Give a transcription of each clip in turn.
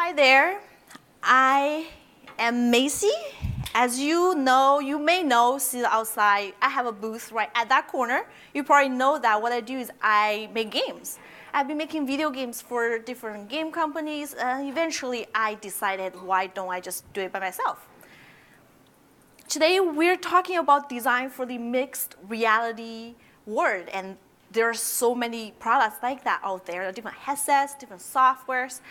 Hi there, I am Macy. As you know, you may know, see outside, I have a booth right at that corner. You probably know that what I do is I make games. I've been making video games for different game companies, and eventually I decided, why don't I just do it by myself? Today we're talking about design for the mixed reality world, and there are so many products like that out there, different headsets, different softwares.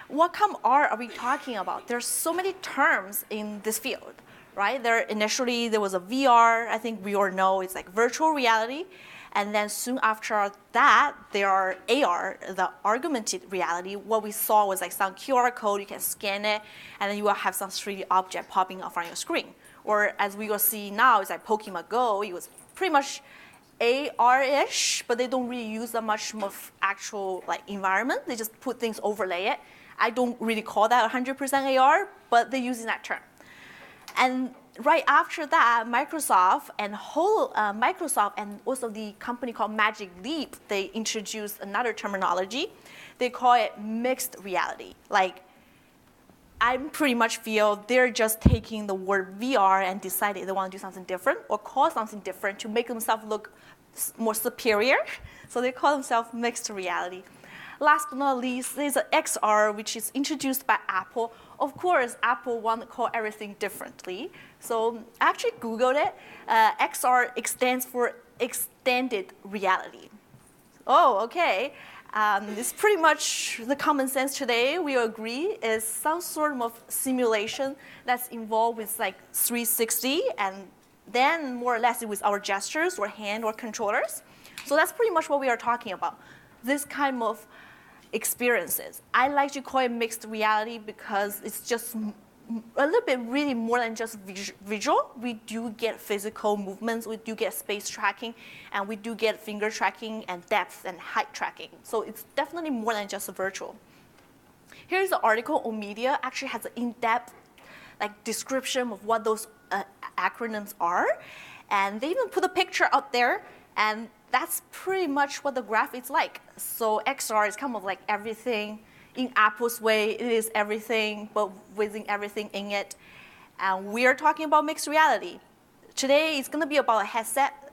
What kind of art are we talking about? There's so many terms in this field, right? Initially there was a VR, I think we all know it's like virtual reality. And then soon after that, there are AR, the augmented reality. What we saw was like some QR code, you can scan it, and then you will have some 3D object popping up on your screen. Or as we will see now, it's like Pokemon Go. It was pretty much AR-ish, but they don't really use that much of actual like environment. They just put things, overlay it. I don't really call that 100% AR, but they're using that term. And right after that, Microsoft and also the company called Magic Leap, they introduced another terminology. They call it mixed reality. Like, I pretty much feel they're just taking the word VR and decided they want to do something different or call something different to make themselves look more superior. So they call themselves mixed reality. Last but not least, there's XR, which is introduced by Apple. Of course, Apple want to call everything differently. So I actually Googled it. XR stands for extended reality. Oh, okay. It's pretty much the common sense today, we agree, is some sort of simulation that's involved with like 360 and then more or less with our gestures or hand or controllers. So that's pretty much what we are talking about. This kind of experiences. I like to call it mixed reality because it's just a little bit really more than just visual. We do get physical movements, we do get space tracking, and we do get finger tracking and depth and height tracking. So it's definitely more than just virtual. Here's an article on Media, actually has an in-depth description of what those acronyms are. And they even put a picture out there, and that's pretty much what the graph is like. So XR is kind of like everything. In Apple's way, it is everything, but within everything in it. And we are talking about mixed reality. Today, it's going to be about a headset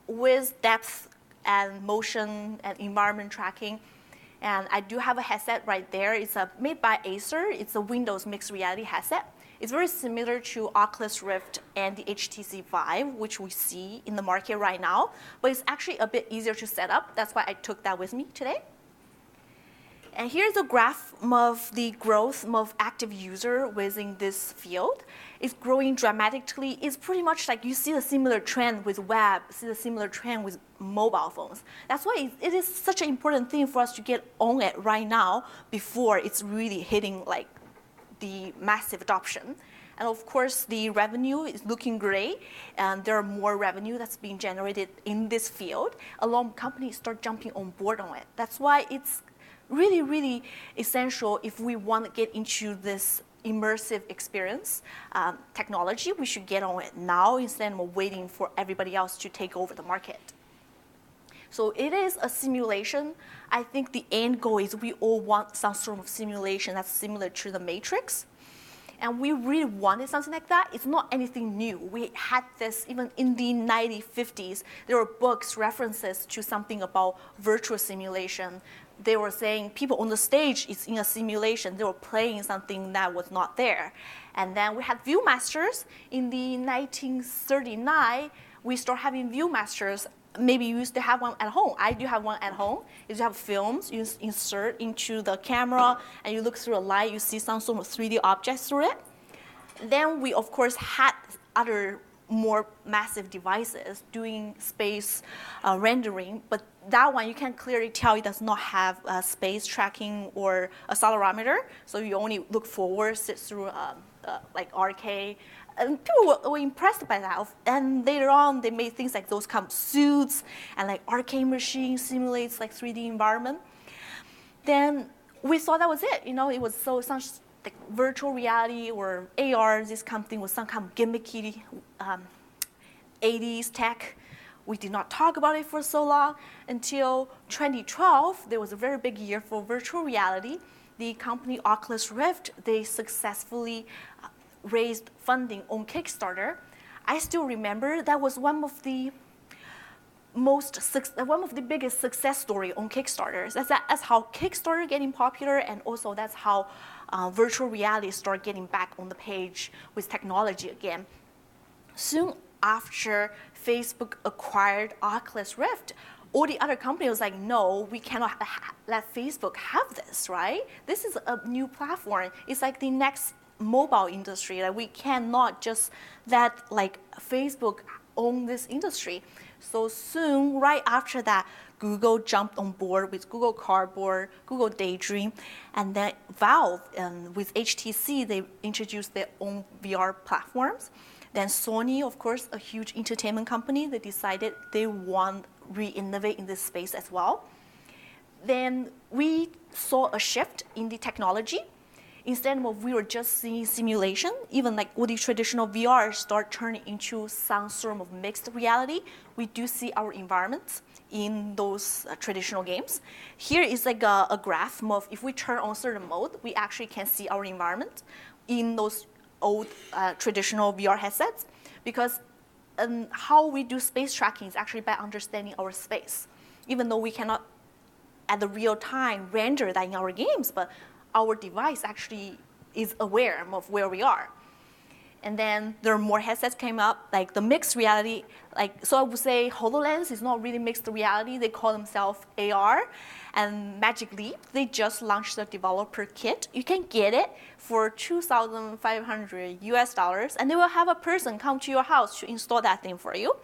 with depth and motion and environment tracking. And I do have a headset right there. It's made by Acer. It's a Windows mixed reality headset. It's very similar to Oculus Rift and the HTC Vive, which we see in the market right now. But it's actually a bit easier to set up. That's why I took that with me today. And here's a graph of the growth of active user within this field. It's growing dramatically. It's pretty much like you see a similar trend with web, see a similar trend with mobile phones. That's why it is such an important thing for us to get on it right now before it's really hitting like the massive adoption. And of course, the revenue is looking great, and there are more revenue that's being generated in this field. A lot of companies start jumping on board on it. That's why it's really, really essential if we want to get into this immersive experience technology. We should get on it now instead of waiting for everybody else to take over the market. So it is a simulation. I think the end goal is we all want some sort of simulation that's similar to the Matrix. And we really wanted something like that. It's not anything new. We had this even in the 1950s. There were books, references to something about virtual simulation. They were saying people on the stage is in a simulation. They were playing something that was not there. And then we had Viewmasters. In the 1939, we started having Viewmasters. Maybe you used to have one at home. I do have one at home. You have films, you insert into the camera, and you look through a light, you see some sort of 3D objects through it. Then we, of course, had other more massive devices doing space rendering, but that one you can clearly tell it does not have space tracking or accelerometer, so you only look forward, sit through like arcade. And people were impressed by that. And later on, they made things like those kind of suits and like arcade machines simulates like 3D environment. Then we thought that was it. You know, it was some like virtual reality or AR. This kind of thing was some kind of gimmicky 80s tech. We did not talk about it for so long until 2012. There was a very big year for virtual reality. the company Oculus Rift, they successfully raised funding on Kickstarter. I still remember that was one of the biggest success story on Kickstarter. That's how Kickstarter getting popular, and also that's how virtual reality start getting back on the page with technology again. Soon after Facebook acquired Oculus Rift, all the other companies was like, no, we cannot let Facebook have this, right? This is a new platform. It's like the next mobile industry. Like we cannot just let like Facebook own this industry. So soon, right after that, Google jumped on board with Google Cardboard, Google Daydream, and then Valve with HTC, they introduced their own VR platforms. Then Sony, of course, a huge entertainment company, they decided they want to re-innovate in this space as well. Then we saw a shift in the technology. Instead of we were just seeing simulation, even like all the traditional VR start turning into some sort of mixed reality. We do see our environments in those traditional games. Here is like a graph of if we turn on certain mode, we actually can see our environment in those old traditional VR headsets, because how we do space tracking is actually by understanding our space. Even though we cannot at the real time render that in our games, but our device actually is aware of where we are. And then there are more headsets came up, like the mixed reality. So I would say HoloLens is not really mixed reality. They call themselves AR. And Magic Leap, they just launched the developer kit. You can get it for $2,500 and they will have a person come to your house to install that thing for you.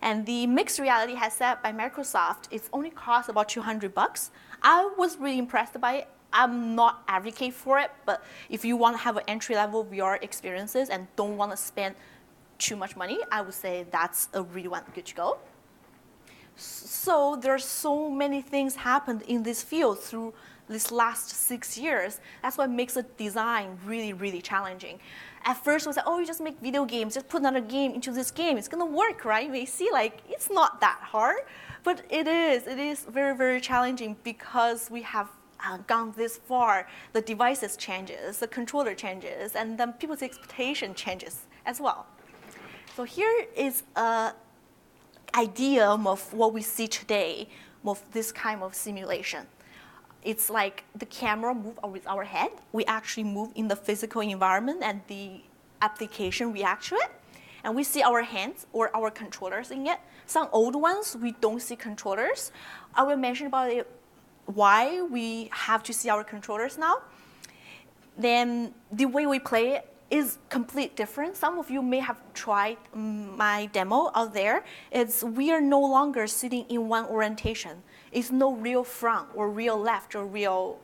And the mixed reality headset by Microsoft, it's only cost about $200. I was really impressed by it. I'm not advocate for it, but if you want to have an entry-level VR experiences and don't want to spend too much money, I would say that's a really one good to go. So there's so many things happened in this field through this last 6 years. That's what makes the design really, really challenging. At first, we said, oh, you just make video games, just put another game into this game. It's going to work, right? You may see, like, it's not that hard, but it is. It is very, very challenging because we have gone this far. The devices changes, the controller changes, and then people's expectation changes as well. So here is an idea of what we see today of this kind of simulation. It's like the camera moves with our head. We actually move in the physical environment and the application reacts to it. And we see our hands or our controllers in it. Some old ones, we don't see controllers. I will mention about it why we have to see our controllers now. Then the way we play it is completely different. Some of you may have tried my demo out there. We are no longer sitting in one orientation. It's no real front or real left or real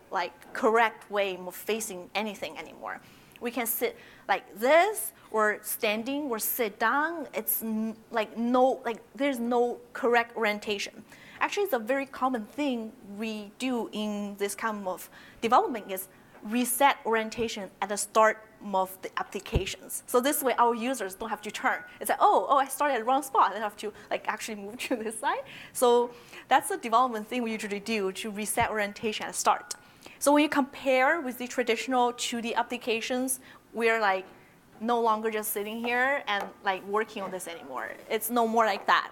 correct way of facing anything anymore. We can sit like this or standing or sit down. It's there's no correct orientation. Actually, it's a very common thing we do in this kind of development is reset orientation at the start of the applications. So this way, our users don't have to turn. It's like, oh, I started at the wrong spot. I have to actually move to this side. So that's a development thing we usually do to reset orientation at the start. So when you compare with the traditional 2D applications, we're no longer just sitting here and working on this anymore. It's no more like that.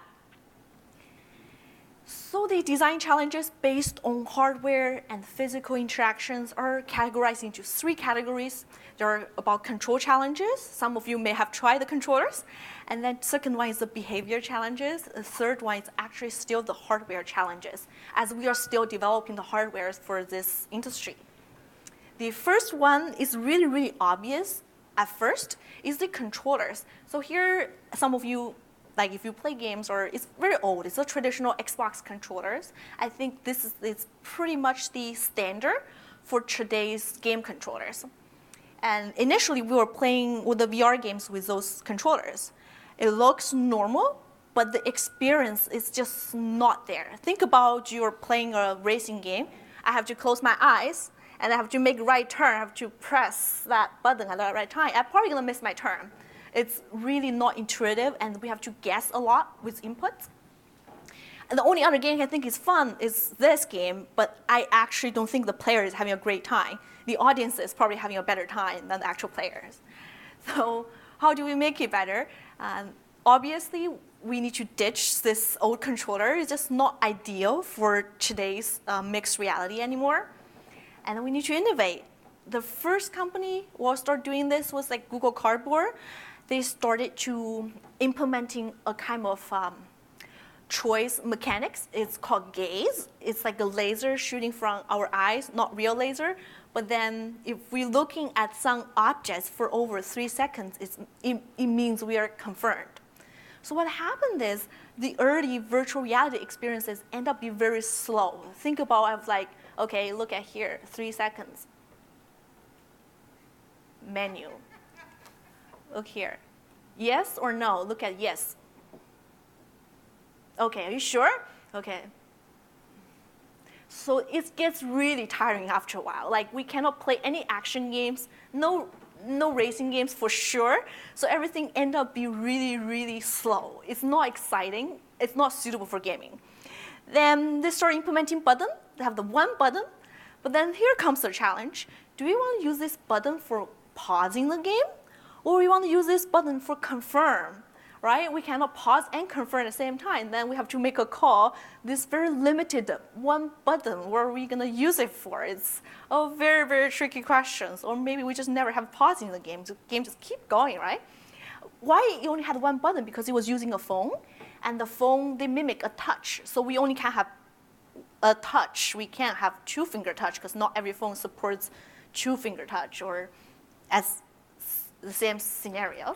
So the design challenges based on hardware and physical interactions are categorized into 3 categories. There are about control challenges. Some of you may have tried the controllers. And then second one is the behavior challenges. The third one is actually still the hardware challenges, as we are still developing the hardware for this industry. The first one is really, really obvious at first, is the controllers. So here, some of you, if you play games, or it's very old, it's the traditional Xbox controllers. I think this is pretty much the standard for today's game controllers. And initially, we were playing with the VR games with those controllers. It looks normal, but the experience is just not there. Think about you're playing a racing game. I have to close my eyes, and I have to make a right turn. I have to press that button at the right time. I'm probably going to miss my turn. It's really not intuitive, and we have to guess a lot with inputs. And the only other game I think is fun is this game, but I actually don't think the player is having a great time. The audience is probably having a better time than the actual players. So how do we make it better? Obviously, we need to ditch this old controller. It's just not ideal for today's mixed reality anymore. And we need to innovate. The first company who started doing this was like Google Cardboard. They started to implementing a kind of choice mechanics. It's called gaze. It's like a laser shooting from our eyes, not real laser. But then if we're looking at some objects for over 3 seconds, it means we are confirmed. So what happened is the early virtual reality experiences end up being very slow. Think about like, okay, look at here, 3 seconds. Menu. Look here. Yes or no? Look at yes. Okay, are you sure? Okay. So it gets really tiring after a while. Like we cannot play any action games, no racing games for sure. So everything ends up being really, really slow. It's not exciting. It's not suitable for gaming. Then they start implementing button. They have the one button. But then here comes the challenge. Do we want to use this button for pausing the game? Or we want to use this button for confirm? Right? We cannot pause and confirm at the same time. Then we have to make a call. This very limited one button, what are we going to use it for? It's a very, very tricky questions. Or maybe we just never have pausing the game. The game just keep going, right? Why you only had one button? Because it was using a phone. And the phone, they mimic a touch. So we only can have a touch. We can't have two-finger touch because not every phone supports two-finger touch or as the same scenario.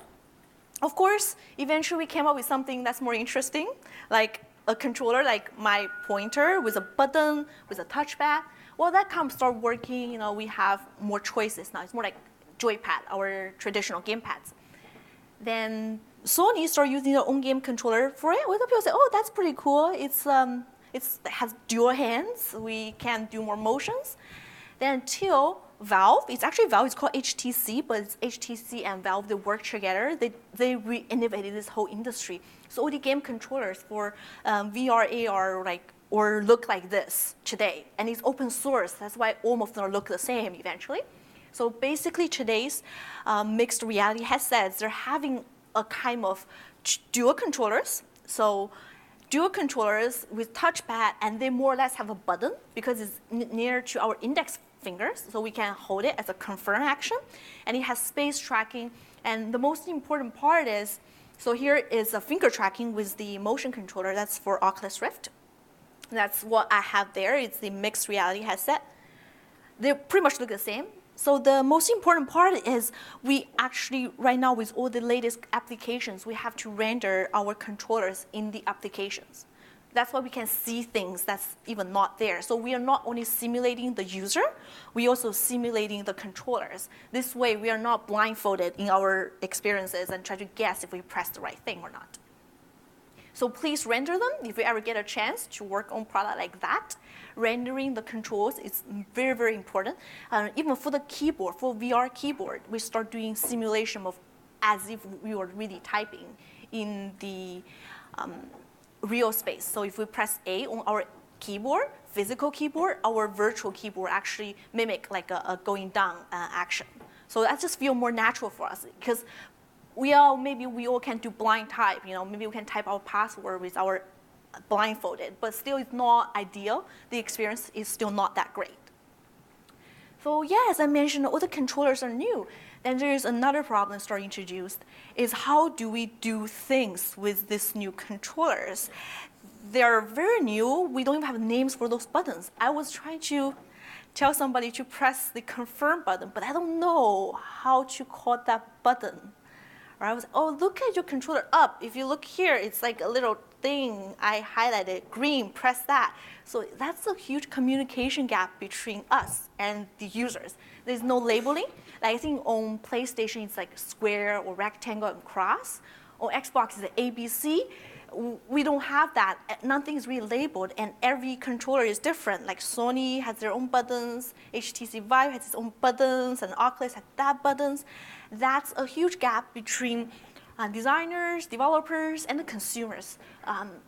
Of course, eventually we came up with something that's more interesting, like a controller, like my pointer with a button, with a touchpad. Well, that kind of started working. We have more choices now. It's more like joypad, our traditional gamepads. Then Sony started using their own game controller for it. Well, people say, oh, that's pretty cool. It has dual hands. We can do more motions. Then until Valve, it's called HTC, but it's HTC and Valve, they work together. They re-innovated this whole industry. So all the game controllers for VR, AR, or look like this today. And it's open source. That's why all of them look the same eventually. So basically today's mixed reality headsets, they're having a kind of dual controllers. So dual controllers with touchpad, and they more or less have a button because it's near to our index fingers, so we can hold it as a confirm action. And it has space tracking. And the most important part is, so here is a finger tracking with the motion controller. That's for Oculus Rift. That's what I have there. It's the mixed reality headset. They pretty much look the same. So the most important part is we actually, right now with all the latest applications, we have to render our controllers in the applications. That's why we can see things that's even not there. So we are not only simulating the user, we also simulating the controllers. This way, we are not blindfolded in our experiences and try to guess if we press the right thing or not. So please render them if you ever get a chance to work on product like that. Rendering the controls is very, very important. Even for the keyboard, for VR keyboard, we start doing simulation of as if we were really typing in the real space. So if we press A on our keyboard, physical keyboard, our virtual keyboard actually mimic like a going down action. So that just feel more natural for us because maybe we all can do blind type. Maybe we can type our password with our blindfolded, but still it's not ideal. The experience is still not that great. So yeah, as I mentioned, all the controllers are new. Then there's another problem starting introduced is how do we do things with these new controllers? They're very new. We don't even have names for those buttons. I was trying to tell somebody to press the confirm button, but I don't know how to call that button. Or I was, oh, look at your controller up. If you look here, it's like a little thing I highlighted, green, press that. So that's a huge communication gap between us and the users. There's no labeling. Like I think on PlayStation, it's like square or rectangle and cross. On Xbox, it's ABC. We don't have that. Nothing is really labeled, and every controller is different. Like Sony has their own buttons, HTC Vive has its own buttons, and Oculus has that buttons. That's a huge gap between designers, developers, and the consumers.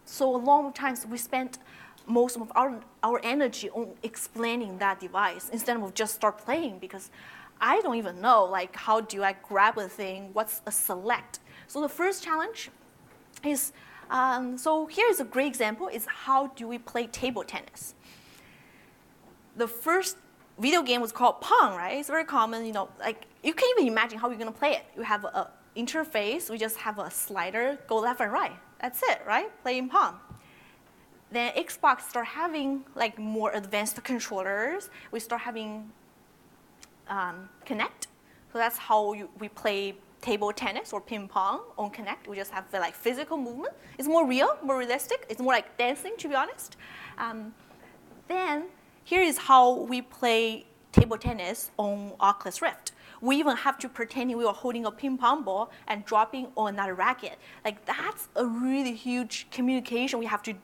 So a lot of times we spend most of our energy on explaining that device instead of just start playing, because I don't even know, like, how do I grab a thing? What's a select? So the first challenge is, so here's a great example, is how do we play table tennis? The first video game was called Pong, right? It's very common, you know, like, you can't even imagine how you're gonna play it. You have a interface, we just have a slider, go left and right. That's it, right? Playing Pong. Then Xbox start having like more advanced controllers. We start having Kinect. So that's how we play table tennis or ping pong on Kinect. We just have the like physical movement. It's more real, more realistic. It's more like dancing, to be honest. Then here is how we play table tennis on Oculus Rift. We even have to pretend we are holding a ping pong ball and dropping on another racket. Like, that's a really huge communication we have to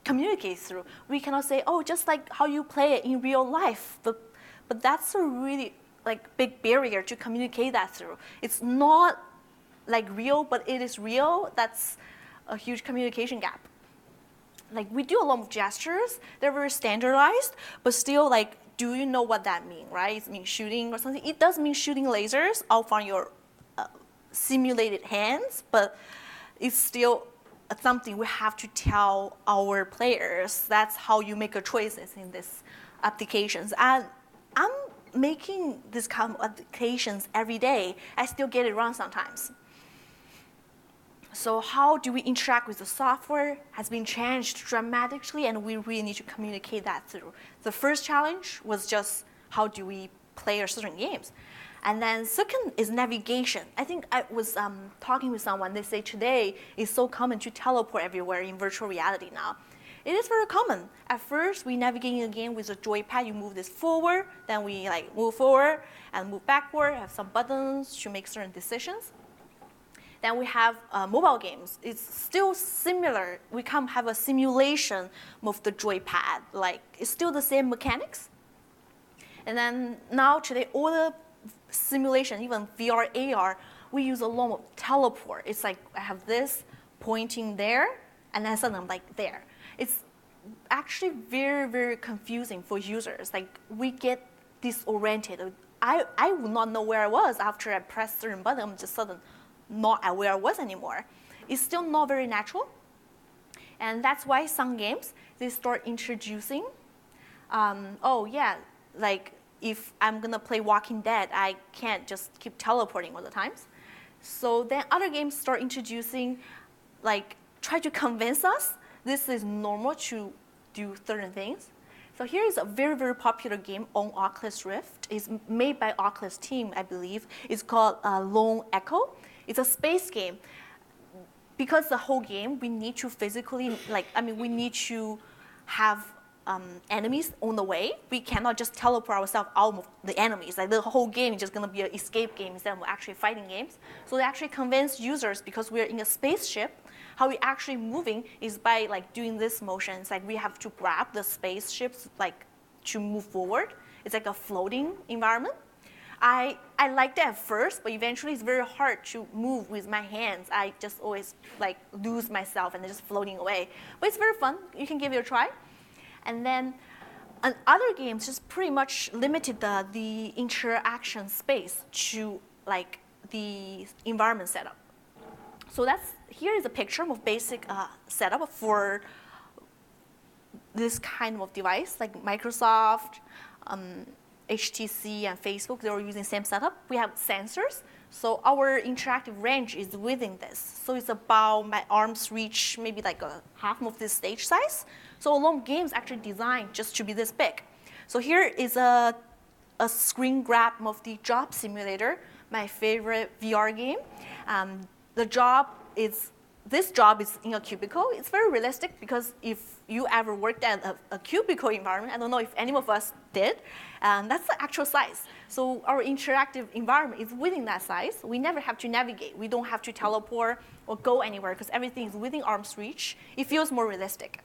communicate through. We cannot say, oh, just like how you play it in real life. But that's a really like big barrier to communicate that through. It's not like real, but it is real. That's a huge communication gap. Like, we do a lot of gestures. They're very standardized, but still, like, do you know what that means, right? It means shooting or something. It does mean shooting lasers out from your simulated hands, but it's still something we have to tell our players. That's how you make choices in these applications. And I'm making these kind of applications every day. I still get it wrong sometimes. So how do we interact with the software has been changed dramatically, and we really need to communicate that through. The first challenge was just how do we play certain games. And then second is navigation. I think I was talking with someone, they say today it's so common to teleport everywhere in virtual reality now. It is very common. At first, we navigate in a game with a joypad. You move this forward, then we like move forward and move backward, have some buttons to make certain decisions. Then we have mobile games. It's still similar. We can have a simulation of the joypad. Like, it's still the same mechanics. And then now today, all the simulation, even VR, AR, we use a lot of teleport. It's like I have this pointing there, and then suddenly I'm like there. It's actually very, very confusing for users. Like, we get disoriented. I would not know where I was after I pressed certain button. I'm just suddenly not at where I was anymore. It's still not very natural. And that's why some games, they start introducing, oh yeah, like if I'm gonna play Walking Dead, I can't just keep teleporting all the times. So then other games start introducing, like, try to convince us this is normal to do certain things. So here is a very, very popular game on Oculus Rift. It's made by Oculus team, I believe. It's called Lone Echo. It's a space game. Because the whole game, we need to physically, we need to have enemies on the way. We cannot just teleport ourselves out of the enemies. Like, the whole game is just gonna be an escape game instead of actually fighting games. So they actually convince users, because we're in a spaceship, how we're actually moving is by like doing this motion. It's like we have to grab the spaceships like to move forward. It's like a floating environment. I liked it at first, but eventually it's very hard to move with my hands. I just always like lose myself and just floating away. But it's very fun. You can give it a try. And then other games just pretty much limited the interaction space to like the environment setup. So here is a picture of basic setup for this kind of device, like Microsoft, HTC, and Facebook. They were using the same setup. We have sensors. So our interactive range is within this. So it's about my arm's reach, maybe like a half of this stage size. So a lot of games actually designed just to be this big. So here is a screen grab of the Job Simulator, my favorite VR game. This job is in a cubicle. It's very realistic because if you ever worked at a cubicle environment, I don't know if any of us did, that's the actual size. So our interactive environment is within that size. We never have to navigate. We don't have to teleport or go anywhere because everything is within arm's reach. It feels more realistic.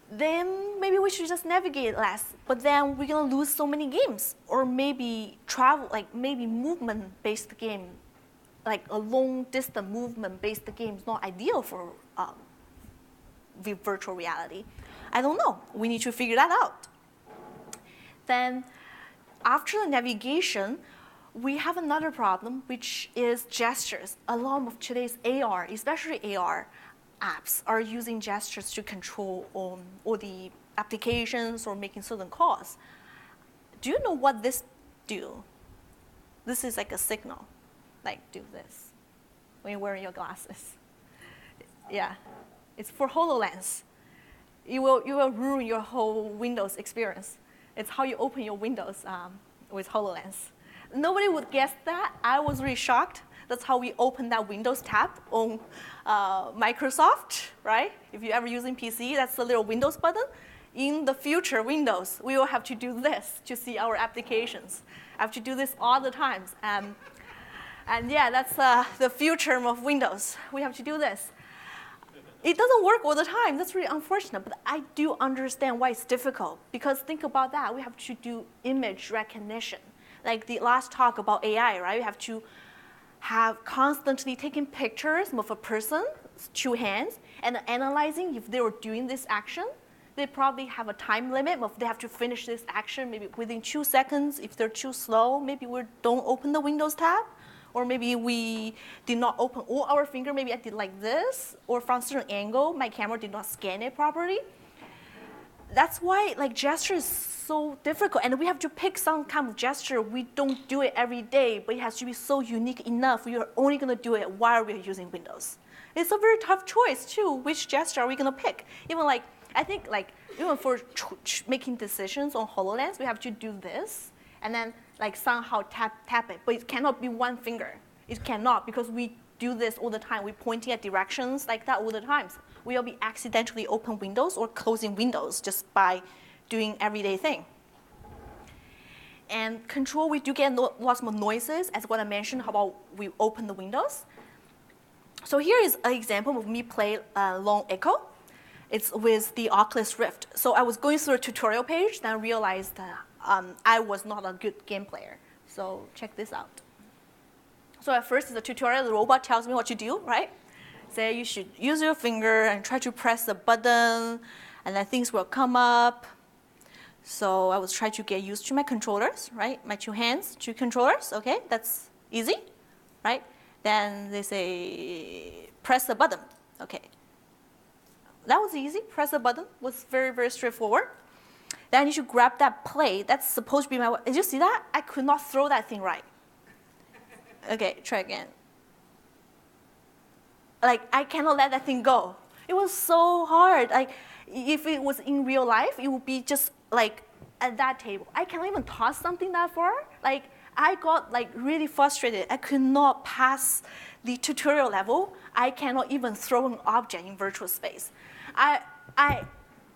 Then maybe we should just navigate less, but then we're gonna lose so many games. Or maybe travel, like maybe movement-based game like a long distance movement based game is not ideal for virtual reality. I don't know. We need to figure that out. Then after the navigation, we have another problem, which is gestures. A lot of today's AR, especially AR apps, are using gestures to control all the applications or making certain calls. Do you know what this do? This is like a signal, like do this when you're wearing your glasses. Yeah, it's for HoloLens. You will ruin your whole Windows experience. It's how you open your Windows with HoloLens. Nobody would guess that. I was really shocked. That's how we open that Windows tab on Microsoft, right? If you're ever using PC, that's the little Windows button. In the future Windows, we will have to do this to see our applications. I have to do this all the time. And yeah, that's the future of Windows. We have to do this. It doesn't work all the time. That's really unfortunate. But I do understand why it's difficult. Because think about that. We have to do image recognition. Like the last talk about AI, right? We have to have constantly taking pictures of a person, two hands, and analyzing if they were doing this action. They probably have a time limit of they have to finish this action maybe within 2 seconds. If they're too slow, maybe we don't open the Windows tab. Or maybe we did not open all our finger. Maybe I did like this. Or from a certain angle, my camera did not scan it properly. That's why like gesture is so difficult. And we have to pick some kind of gesture. We don't do it every day, but it has to be so unique enough. We are only going to do it while we're using Windows. It's a very tough choice, too. Which gesture are we going to pick? Even like, I think like, even for making decisions on HoloLens, we have to do this. And then like somehow tap it. But it cannot be one finger. It cannot, because we do this all the time. We're pointing at directions like that all the time. We'll be accidentally open windows or closing windows just by doing everyday thing. And control, we do get lots more noises, as what I mentioned, how about we open the windows. So here is an example of me play Lone Echo. It's with the Oculus Rift. So I was going through a tutorial page, then I realized that I was not a good game player. So check this out. So at first, the tutorial, the robot tells me what to do, right? Say you should use your finger and try to press the button, and then things will come up. So I was trying to get used to my controllers, right? My two hands, two controllers, okay? That's easy, right? Then they say, press the button, okay. That was easy, press the button, was very, very straightforward. Then you should grab that plate, that's supposed to be my, did you see that? I could not throw that thing right. Okay, try again. Like, I cannot let that thing go. It was so hard. Like, if it was in real life, it would be just like at that table. I cannot even toss something that far. Like, I got like really frustrated. I could not pass the tutorial level. I cannot even throw an object in virtual space. I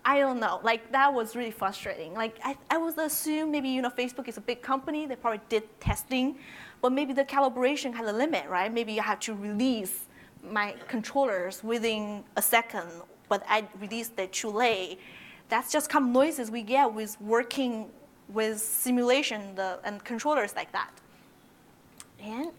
don't know. Like, that was really frustrating. Like, I would assume maybe, you know, Facebook is a big company. They probably did testing. But maybe the calibration had a limit, right? Maybe you have to release my controllers within a second, but I released it too late. That's just kind of noises we get with working with simulation and controllers like that. And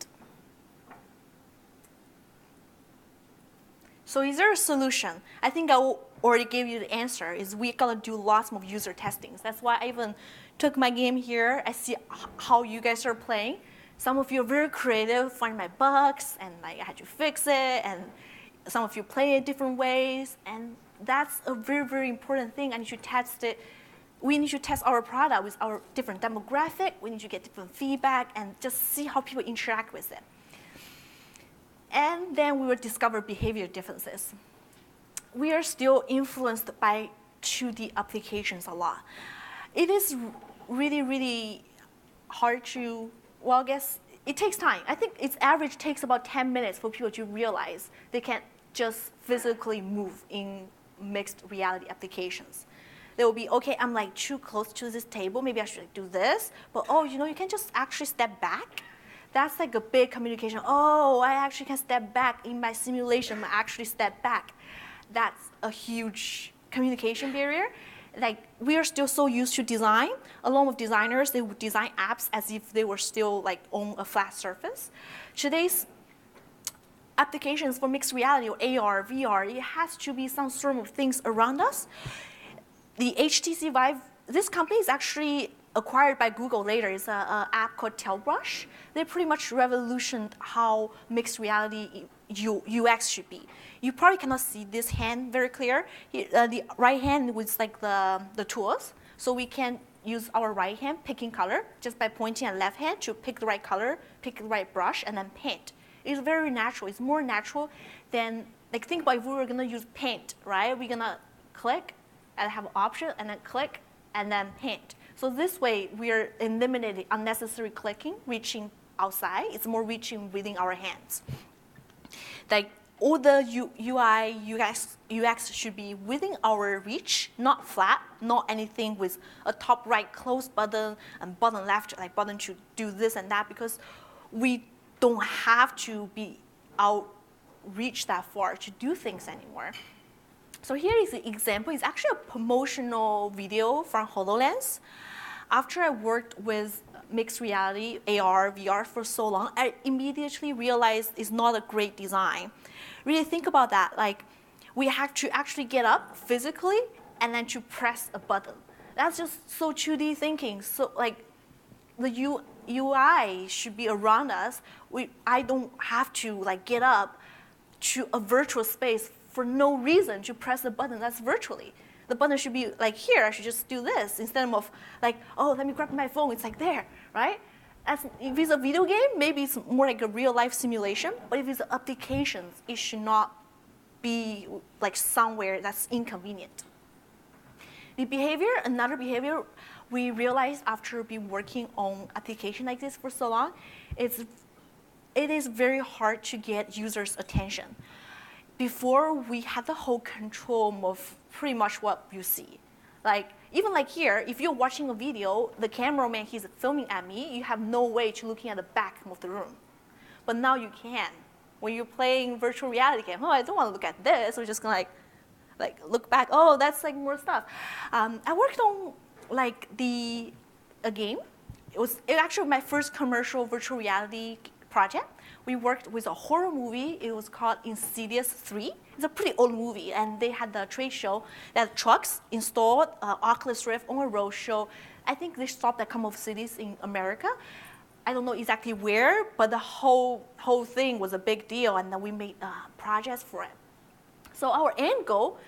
so is there a solution? I think I already gave you the answer, is we gotta do lots of user testings. That's why I even took my game here. I see how you guys are playing. Some of you are very creative, find my bugs, and like, I had to fix it, and some of you play it different ways, and that's a very, very important thing. I need to test it. We need to test our product with our different demographic. We need to get different feedback and just see how people interact with it. And then we will discover behavior differences. We are still influenced by 2D applications a lot. It is really, really hard to, well, I guess it takes time. I think its average takes about 10 minutes for people to realize they can't just physically move in mixed reality applications. They will be, okay, I'm like too close to this table, maybe I should do this, but oh, you know, you can just actually step back. That's like a big communication. Oh, I actually can step back in my simulation, I actually step back. That's a huge communication barrier. Like, we are still so used to design. A lot of designers, they would design apps as if they were still like on a flat surface. Today's applications for mixed reality or AR, VR, it has to be some sort of things around us. The HTC Vive, this company is actually acquired by Google later. It's an app called Tailbrush. They pretty much revolutioned how mixed reality UX should be. You probably cannot see this hand very clear. The right hand was like the tools. So we can use our right hand picking color just by pointing at left hand to pick the right color, pick the right brush, and then paint. It's very natural. It's more natural than, like, think about if we were gonna use paint, right? We're gonna click and have an option and then click and then paint. So this way, we're eliminating unnecessary clicking, reaching outside. It's more reaching within our hands. Like all the UI, UX should be within our reach, not flat, not anything with a top right close button and bottom left, like button to do this and that, because we don't have to be outreach that far to do things anymore. So here is an example. It's actually a promotional video from HoloLens. After I worked with mixed reality, AR, VR for so long, I immediately realized it's not a great design. Really think about that. Like, we have to actually get up physically and then to press a button. That's just so 2D thinking. So like, the UI should be around us. I don't have to like get up to a virtual space for no reason to press the button that's virtually. The button should be like here, I should just do this instead of like, oh, let me grab my phone, it's like there, right? If it's a video game, maybe it's more like a real life simulation, but if it's applications, it should not be like somewhere that's inconvenient. The behavior, another behavior we realized after being working on application like this for so long, it is very hard to get users' attention. Before, we had the whole control of pretty much what you see. Like, even like here, if you're watching a video, the cameraman, he's filming at me, you have no way to looking at the back of the room. But now you can. When you're playing virtual reality game, oh, I don't want to look at this, we're just gonna like look back, oh, that's like more stuff. I worked on like a game. It was actually my first commercial virtual reality project. We worked with a horror movie. It was called Insidious 3. It's a pretty old movie, and they had the trade show that trucks installed Oculus Rift on a road show. I think they stopped at a couple of cities in America. I don't know exactly where, but the whole thing was a big deal, and then we made projects for it. So our end goal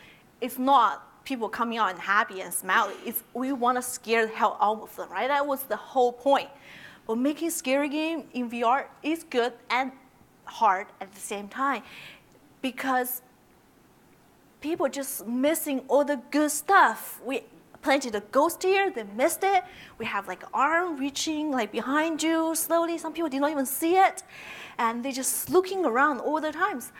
is not people coming out and happy and smiley. It's we want to scare the hell out of them, right? That was the whole point. But making scary game in VR is good and hard at the same time, because people just missing all the good stuff. We planted a ghost here, they missed it. We have like arm reaching like behind you slowly. Some people did not even see it, and they just looking around all the times.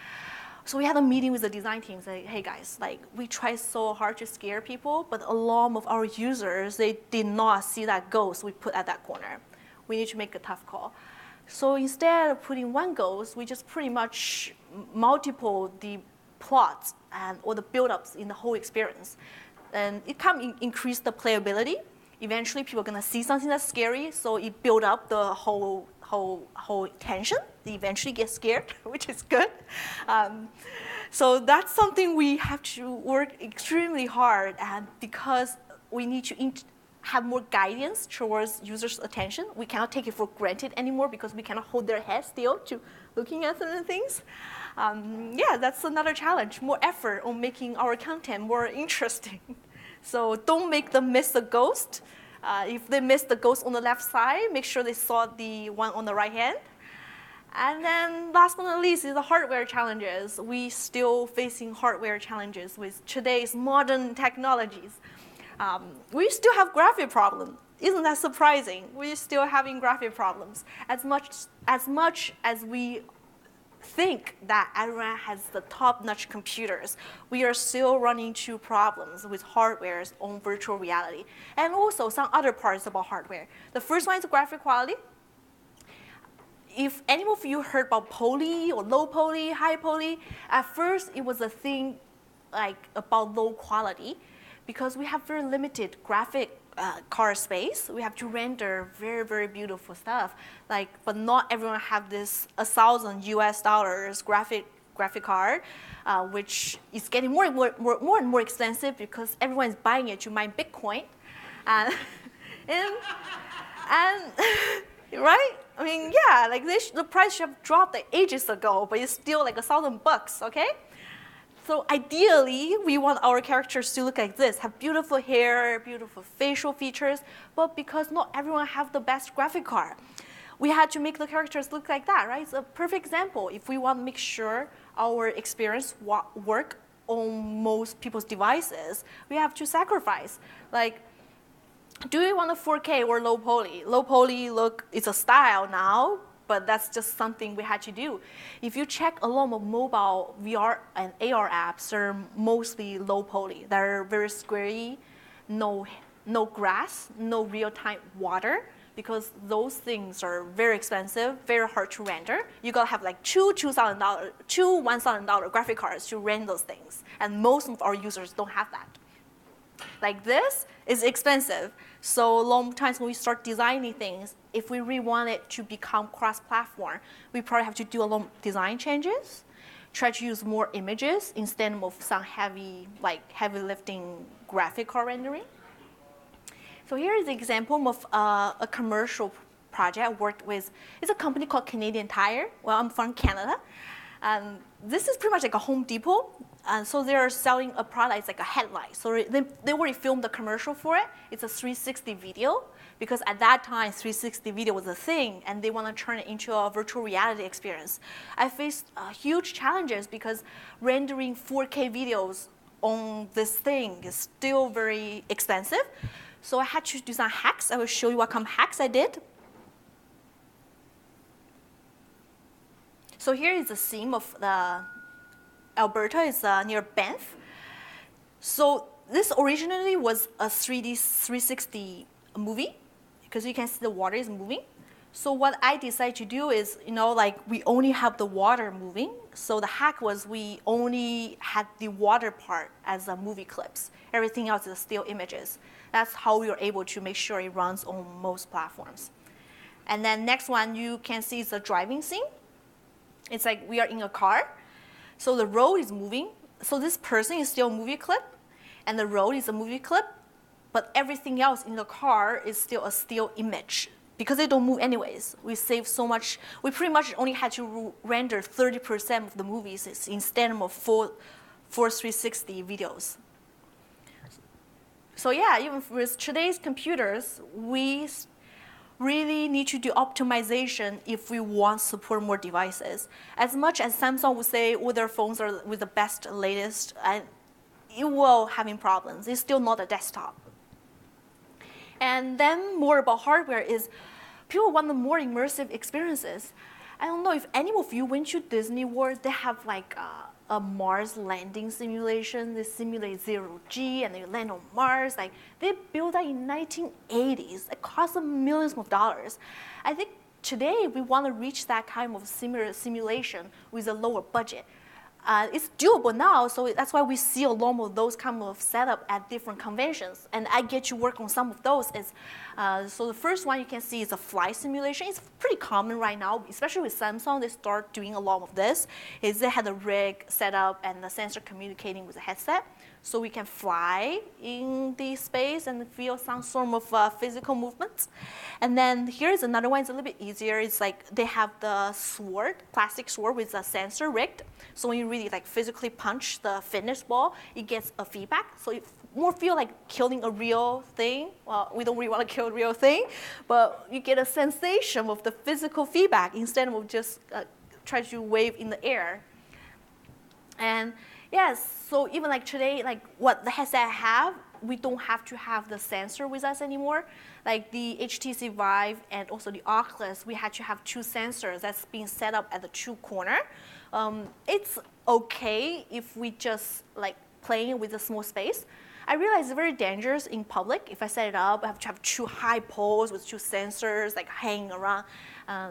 So we had a meeting with the design team, say, hey guys, like we try so hard to scare people, but a lot of our users, they did not see that ghost we put at that corner. We need to make a tough call. So instead of putting one ghost, we just pretty much multiple the plots and or the build-ups in the whole experience. And it can increase the playability. Eventually, people are gonna see something that's scary, so it build up the whole tension. They eventually get scared, which is good. So that's something we have to work extremely hard at, because we need to have more guidance towards users' attention. We cannot take it for granted anymore because we cannot hold their head still to looking at certain things. Yeah, that's another challenge, more effort on making our content more interesting. So don't make them miss the ghost. If they miss the ghost on the left side, make sure they saw the one on the right hand. And then last but not least is the hardware challenges. We still facing hardware challenges with today's modern technologies. We still have graphic problems. Isn't that surprising? We're still having graphic problems. As much as we think that everyone has the top-notch computers, we are still running into problems with hardware on virtual reality. And also some other parts about hardware. The first one is graphic quality. If any of you heard about poly or low poly, high poly, at first it was a thing like about low quality, because we have very limited graphic car space, we have to render very, very beautiful stuff. Like, but not everyone have this $1,000 graphic card, which is getting more and more expensive because everyone is buying it to mine Bitcoin, and and right? I mean, yeah, like the price should have dropped like ages ago, but it's still like $1,000, okay? So ideally, we want our characters to look like this, have beautiful hair, beautiful facial features, but because not everyone have the best graphic card, we had to make the characters look like that, right? It's a perfect example. If we want to make sure our experience work on most people's devices, we have to sacrifice. Like, do we want a 4K or low poly? Low poly look, it's a style now, but that's just something we had to do. If you check a lot of mobile VR and AR apps, they're mostly low poly. They're very squarey, no grass, no real-time water, because those things are very expensive, very hard to render. You gotta have like two $1,000 graphic cards to render those things, and most of our users don't have that. Like this is expensive. So a lot of times when we start designing things, if we really want it to become cross-platform, we probably have to do a lot of design changes, try to use more images instead of some heavy lifting graphic card rendering. So here is an example of a commercial project I worked with. It's a company called Canadian Tire. Well, I'm from Canada. This is pretty much like a Home Depot. So they're selling a product, it's like a headlight. So they already filmed the commercial for it. It's a 360 video, because at that time, 360 video was a thing, and they want to turn it into a virtual reality experience. I faced huge challenges because rendering 4K videos on this thing is still very expensive. So I had to do some hacks. I will show you what kind of hacks I did. So here is the scene of the Alberta, is near Banff. So this originally was a 3D 360 movie, because you can see the water is moving. So what I decided to do is, like we only have the water moving. So the hack was we only had the water part as movie clips. Everything else is still images. That's how we were able to make sure it runs on most platforms. And then next one you can see is the driving scene. It's like we are in a car. So the road is moving. So this person is still a movie clip, and the road is a movie clip, but everything else in the car is still a still image. Because they don't move anyways, we save so much. We pretty much only had to render 30% of the movies instead of full 360 videos. So yeah, even with today's computers, we really need to do optimization if we want to support more devices. As much as Samsung would say all their phones are with the best, latest, and it will having problems. It's still not a desktop. And then more about hardware is people want the more immersive experiences. I don't know if any of you went to Disney World, they have like a Mars landing simulation. They simulate zero-G and they land on Mars. Like they built that in 1980s. It cost them millions of dollars. I think today we want to reach that kind of similar simulation with a lower budget. It's doable now, so that's why we see a lot of those kind of setup at different conventions. And I get to work on some of those. So the first one you can see is a flight simulation. It's pretty common right now, especially with Samsung. They start doing a lot of this. They had a rig set up and the sensor communicating with the headset. So we can fly in the space and feel some sort of physical movements. And then here's another one. It's a little bit easier. It's like they have the sword, plastic sword with a sensor rigged. So when you really like physically punch the fitness ball, it gets a feedback. So it more feel like killing a real thing. Well, we don't really want to kill a real thing, but you get a sensation of the physical feedback instead of just try to wave in the air. And yes, so even like today, like what the headset have, we don't have to have the sensor with us anymore. Like the HTC Vive and also the Oculus, we had to have two sensors that's being set up at the two corner. It's okay if we just like playing with a small space. I realize it's very dangerous in public. If I set it up, I have to have two high poles with two sensors like hanging around.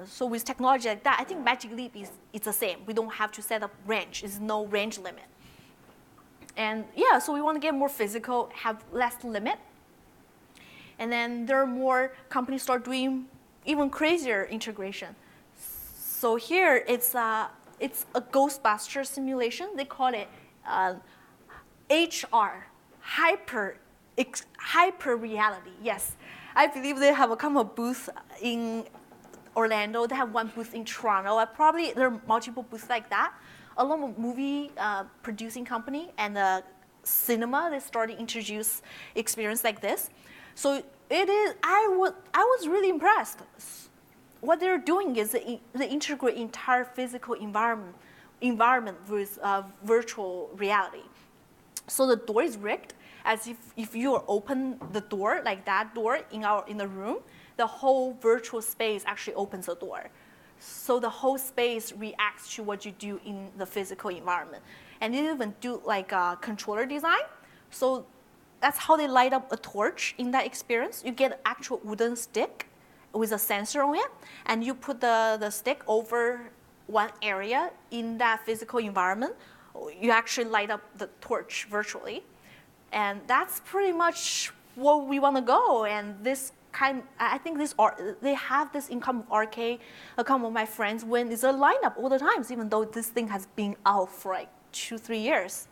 So with technology like that, I think Magic Leap it's the same. We don't have to set up range. There's no range limit. And yeah, so we want to get more physical, have less limit. And then there are more companies start doing even crazier integration. So here it's a Ghostbuster simulation. They call it HR, hyper reality. Yes, I believe they have a kind of booth in Orlando. They have one booth in Toronto. Probably there are multiple booths like that. Along with movie producing company and cinema, they started to introduce experience like this. So it is. I was really impressed. What they're doing is they integrate entire physical environment with virtual reality. So the door is rigged as if you open the door, like that door in the room, the whole virtual space actually opens the door. So the whole space reacts to what you do in the physical environment. And they even do like a controller design. So that's how they light up a torch in that experience. You get an actual wooden stick with a sensor on it, and you put the stick over one area in that physical environment. You actually light up the torch virtually. And that's pretty much where we want to go. And I think they have this in common with arcade. A couple of my friends when it's a lineup all the times, even though this thing has been out for like 2-3 years.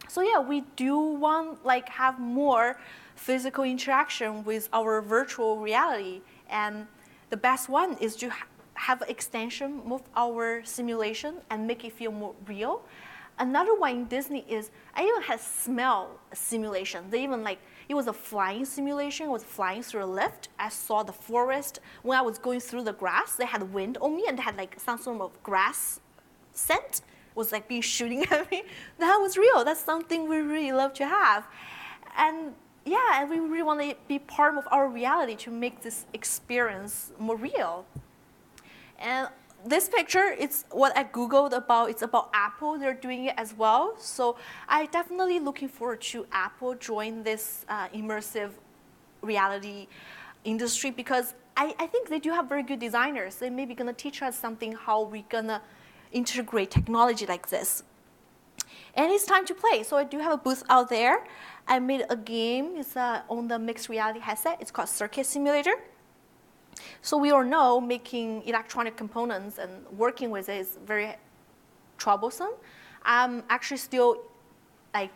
So yeah, we do want have more physical interaction with our virtual reality, and the best one is to have an extension of our simulation and make it feel more real. Another one in Disney is I even had smell simulation. They even it was a flying simulation. I was flying through a lift. I saw the forest. When I was going through the grass, they had wind on me and they had some sort of grass scent. It was being shooting at me. That was real. That's something we really love to have. And yeah, and we really want to be part of our reality to make this experience more real. And this picture, it's what I Googled about. It's about Apple. They're doing it as well. So I definitely looking forward to Apple join this immersive reality industry because I think they do have very good designers. They may be going to teach us something how we're going to integrate technology like this. And it's time to play. So I do have a booth out there. I made a game. It's on the mixed reality headset. It's called Circuit Simulator. So we all know making electronic components and working with it is very troublesome. I'm actually still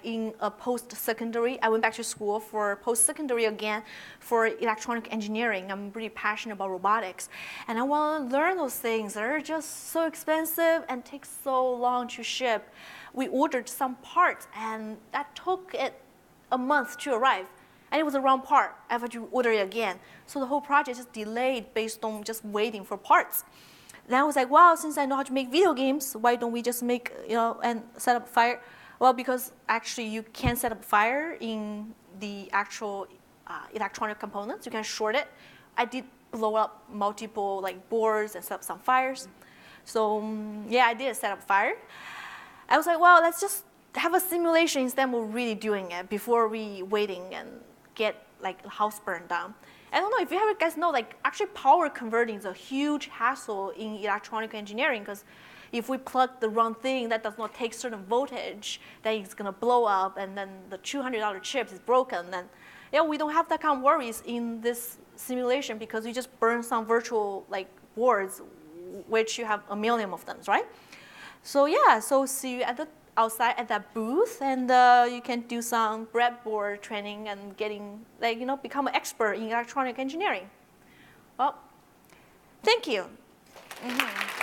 in a post-secondary. I went back to school for post-secondary again for electronic engineering. I'm really passionate about robotics. And I want to learn those things. They're just so expensive and take so long to ship. We ordered some parts, and that took it a month to arrive. And it was the wrong part. I had to order it again. So the whole project just delayed based on just waiting for parts. Then I was like, wow, since I know how to make video games, why don't we just make, and set up fire? Well, because actually you can set up fire in the actual electronic components. You can short it. I did blow up multiple boards and set up some fires. So yeah, I did set up fire. I was like, well, let's just have a simulation instead of really doing it before we waiting and get the house burned down. I don't know if you guys know, actually power converting is a huge hassle in electronic engineering because if we plug the wrong thing that does not take certain voltage, then it's gonna blow up and then the $200 chip is broken. Then yeah, we don't have that kind of worries in this simulation because you just burn some virtual boards, which you have a million of them, right? So yeah, so see you at outside at that booth, and you can do some breadboard training and getting become an expert in electronic engineering. Well, thank you. Mm-hmm.